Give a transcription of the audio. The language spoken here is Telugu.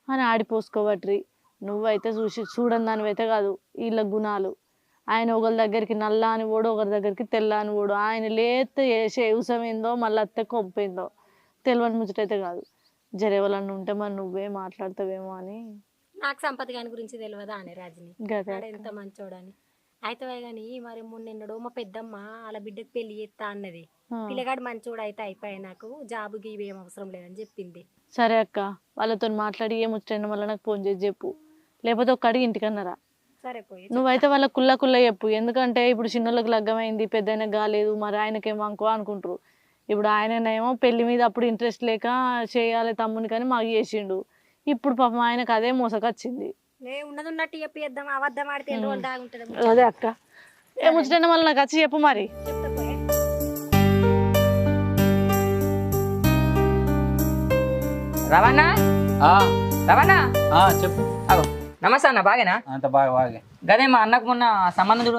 అని ఆడిపోసుకోవట్రి. నువ్వైతే చూడని దానివైతే కాదు వీళ్ళ గుణాలు. ఆయన ఒకరి దగ్గరికి నల్ల అని పోడు, ఒకరి దగ్గరికి తెల్ల అని పోడు. ఆయన లేతే ఉసమైందో మళ్ళీ అత్తే కొంపైందో తెలియని ముచ్చటైతే కాదు. జరేవాళ్ళని ఉంటే మరి నువ్వే మాట్లాడతావేమో అని. నాకు సంపత్ గాని గురించి తెలియదా అనే రాజుని ఎంత మంచోడని. అయితే కానీ మరి మొన్నెన్నడో మా పెద్దమ్మ వాళ్ళ బిడ్డకి పెళ్లి చేస్తా అన్నది. పిల్లగాడు మంచోడు అయితే అయిపోయి నాకు జాబు గీవి ఏం అవసరం లేదని చెప్పింది. సరే అక్క, వాళ్ళతో మాట్లాడి ఏం ముచ్చటైనా మళ్ళీ నాకు ఫోన్ చేసి చెప్పు, లేకపోతే ఒక్క అడిగి ఇంటికన్నారా. సరే పోయి నువ్వైతే వాళ్ళ కుల్ల చెప్పు. ఎందుకంటే ఇప్పుడు చిన్నోళ్ళకి లగ్గమైంది, పెద్ద కాలేదు, మరి ఆయనకేమో అనుకుంటారు. ఇప్పుడు ఆయననేమో పెళ్లి మీద అప్పుడు ఇంట్రెస్ట్ లేక చేయాలి తమ్ముని కానీ మాకు చేసిండు. ఇప్పుడు పాపం ఆయనకు అదే మోసకొచ్చింది. ఉన్నది ఉన్నట్టు చెప్పిద్దాం, అబద్ధం ఆడితే ఎన్ని రోజులు దాగుంటుంది. అదే అక్క, ఏ ముచ్చటైనా మళ్ళీ నాకు వచ్చి చెప్పు మరి. రవణ రవణ చెప్పు. నమస్తే అన్న, బాగేనా? అంత బాగా గదే మా అన్నకు మొన్న సంబంధం